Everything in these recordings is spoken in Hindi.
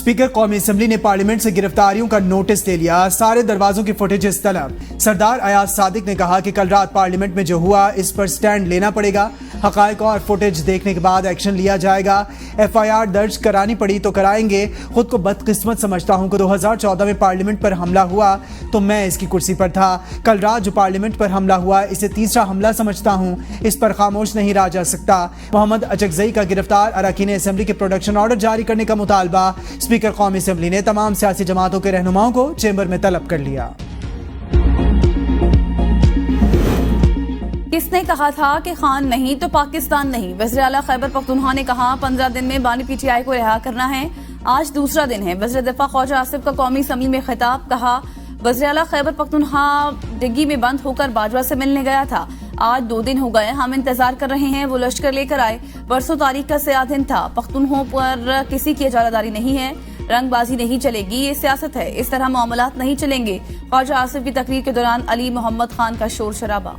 स्पीकर कौमी असम्बली ने पार्लियामेंट से गिरफ्तारियों का नोटिस ले लिया। सारे दरवाजों की फुटेजेस तलब। सरदार अयाज सादिक ने कहा कि कल रात पार्लियामेंट में जो हुआ इस पर स्टैंड लेना पड़ेगा। हकायक और फुटेज देखने के बाद एक्शन लिया जाएगा। FIR दर्ज करानी पड़ी तो कराएंगे। खुद को बदकिस्मत समझता हूं कि 2014 में पार्लियामेंट पर हमला हुआ तो मैं इसकी कुर्सी पर था। कल रात जो पार्लियामेंट पर हमला हुआ इसे तीसरा हमला समझता हूं। इस पर खामोश नहीं रहा जा सकता। मोहम्मद अचकजई का गिरफ्तार अरकान असम्बली के प्रोडक्शन ऑर्डर जारी करने का मुतालबा। स्पीकर कौमी असम्बली ने तमाम सियासी जमातों के रहनुमाओं को चेंबर में तलब कर लिया। किसने कहा था कि खान नहीं तो पाकिस्तान नहीं? वज़ीर आला खैबर पख्तूनख्वा ने कहा 15 दिन में बानी PTI को रिहा करना है। आज दूसरा दिन है। वज़ीर दिफा ख्वाजा आसिफ का कौमी असम्बली में खिताब। कहा वज़ीर आला खैबर पख्तूनख्वा डिग्गी में बंद होकर बाजवा से मिलने गया था। आज 2 दिन हो गए, हम इंतजार कर रहे हैं वो लश्कर लेकर आए। परसों तारीख का सियाह दिन था। पख्तूनख्वा पर किसी की इजारादारी नहीं है। रंगबाजी नहीं चलेगी, ये सियासत है। इस तरह मामलात नहीं चलेंगे। ख्वाजा आसिफ की तकरीर के दौरान अली मोहम्मद खान का शोर शराबा।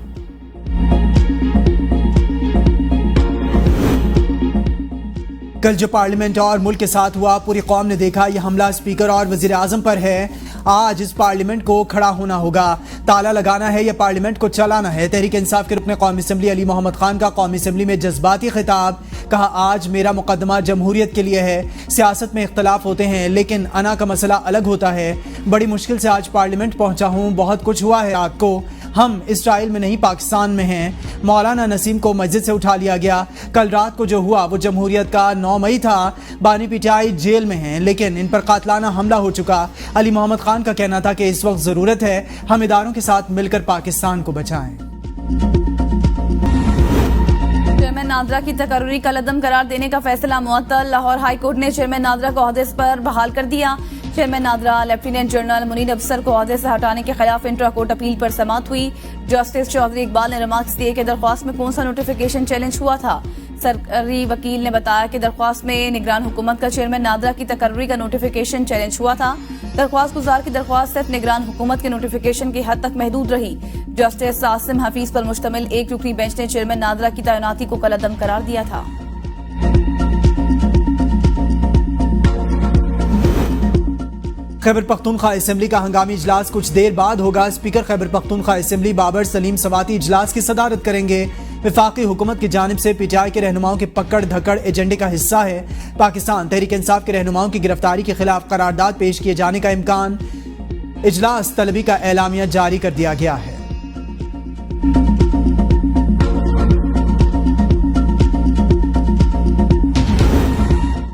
कल जो पार्लियामेंट और मुल्क के साथ हुआ पूरी कौम ने देखा। यह हमला स्पीकर और वजीर आजम पर है। आज इस पार्लियामेंट को खड़ा होना होगा। ताला लगाना है या पार्लियामेंट को चलाना है। तहरीक इंसाफ के रुकन कौमी असम्बली अली मोहम्मद खान का कौमी असम्बली में जज्बाती खिताब। कहा आज मेरा मुकदमा जमहूरियत के लिए है। सियासत में इख्तलाफ होते हैं लेकिन अना का मसला अलग होता है। बड़ी मुश्किल से आज पार्लियामेंट पहुंचा हूं। बहुत कुछ हुआ है रात को। हम इसराइल में नहीं पाकिस्तान में हैं। मौलाना नसीम को मस्जिद से उठा लिया गया। कल रात को जो हुआ वो जमहूरियत का 9 मई था। बानी PTI जेल में हैं लेकिन इन पर कातलाना हमला हो चुका। अली मोहम्मद खान का कहना था कि इस वक्त जरूरत है हम इदारों के साथ मिलकर पाकिस्तान को बचाएं। चेयरमैन नादरा की तकर्री का कलअदम करार देने का फैसला मुअत्तल। लाहौर हाई कोर्ट ने चेयरमैन नादरा को ओहदे पर बहाल कर दिया। Chairman NADRA lieutenant general Munir अफसर को ओहदे से हटाने के खिलाफ इंट्रा कोर्ट अपील पर समाअत हुई। जस्टिस चौधरी इकबाल ने रिमार्क्स दिए कि दरख्वास्त में कौन सा नोटिफिकेशन चैलेंज हुआ था। सरकारी वकील ने बताया कि दरख्वास्त में निगरान हुकूमत का चेयरमैन नादरा की तकर्री का नोटिफिकेशन चैलेंज हुआ था। दरख्वास्त गुजार की दरख्वास्त सिर्फ निगरान हुकूमत के नोटिफिकेशन की हद तक महदूद रही। जस्टिस आसिम हफीज पर मुश्तमिल एक रुकनी बेंच ने चेयरमैन नादरा की तैनाती को कलअदम करार दिया था। खैबर पख्तूनख्वा असम्बली का हंगामी इजलास कुछ देर बाद होगा। स्पीकर खैबर पख्तूनख्वा असम्बली बाबर सलीम सवाती इजलास की सदारत करेंगे। वफाकी हुकूमत की जानिब से PTI के रहनुमाओं के पकड़ धकड़ एजेंडे का हिस्सा है। पाकिस्तान तहरीक इंसाफ के रहनुमाओं की गिरफ्तारी के खिलाफ करारदाद पेश किए जाने का इम्कान। इजलास तलबी का एलामिया जारी कर दिया गया है।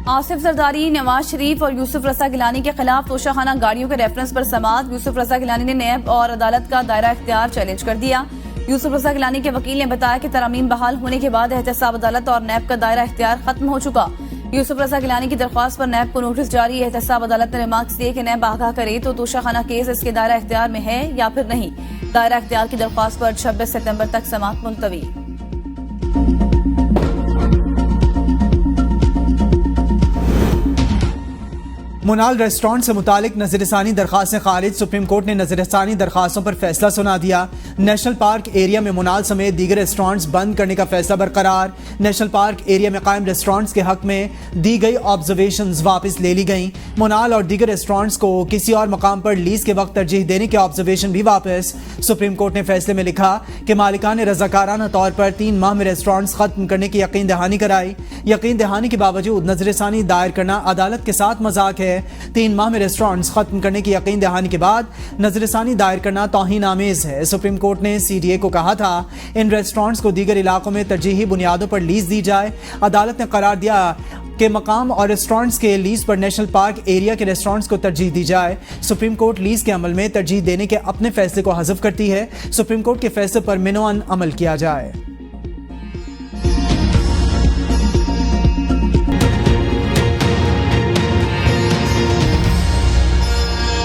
आसिफ जरदारी, नवाज शरीफ और यूसुफ रजा गिलानी के खिलाफ तोशाखाना गाड़ियों के रेफरेंस पर समाअत। यूसुफ रजा गिलानी ने नैब और अदालत का दायरा इख्तियार चैलेंज कर दिया। यूसुफ रजा गिलानी के वकील ने बताया कि तरमीम बहाल होने के बाद एहतसाब अदालत और नैब का दायरा इख्तियार खत्म हो चुका। यूसुफ रजा गिलानी की दरख्वास्त पर नैब को नोटिस जारी। एहतसाब अदालत ने रिमार्क्स दिए कि नैब आगाह करे तो तोशाखाना केस इसके दायरा इख्तियार में है या फिर नहीं। दायरा इख्तियार की दरख्वास्त पर 26 सितंबर तक समाअत मुलतवी। मुनाल रेस्टोरेंट से मुतालिक नजरसानी दरखास्तें खारिज। सुप्रीम कोर्ट ने नजरसानी दरखास्तों पर फैसला सुना दिया। नेशनल पार्क एरिया में मुनाल समेत दीगर रेस्टोरेंट्स बंद करने का फैसला बरकरार। नेशनल पार्क एरिया में कायम रेस्टोरेंट्स के हक में दी गई ऑब्जर्वेशंस वापस ले ली गई। मुनाल और दीगर रेस्टोरेंट्स को किसी और मकाम पर लीज के वक्त तरजीह देने के ऑब्जर्वेशन भी वापस। सुप्रीम कोर्ट ने फैसले में लिखा कि मालिकान ने रजाकाराना तौर पर 3 माह में रेस्टोरेंट्स खत्म करने की यकीन दहानी कराई। यकीन दहानी के बावजूद नजरसानी दायर करना अदालत के साथ मजाक है। 3 माह में रेस्टोरेंट्स खत्म करने की यकीन दहानी के बाद नजरसानी दायर करना तौहीन आमेज है। सुप्रीम कोर्ट ने CDA को कहा था इन रेस्टोरेंट्स को दीगर इलाकों में तरजीही बुनियादों पर लीज दी जाए। अदालत ने करार दिया कि मकाम और रेस्टोरेंट्स के लीज पर नेशनल पार्क एरिया के रेस्टोरेंट्स को तरजीह दी जाए। सुप्रीम कोर्ट लीज के अमल में तरजीह देने के अपने फैसले को हज़फ करती है। सुप्रीम कोर्ट के फैसले पर मिनोअन अमल किया जाए।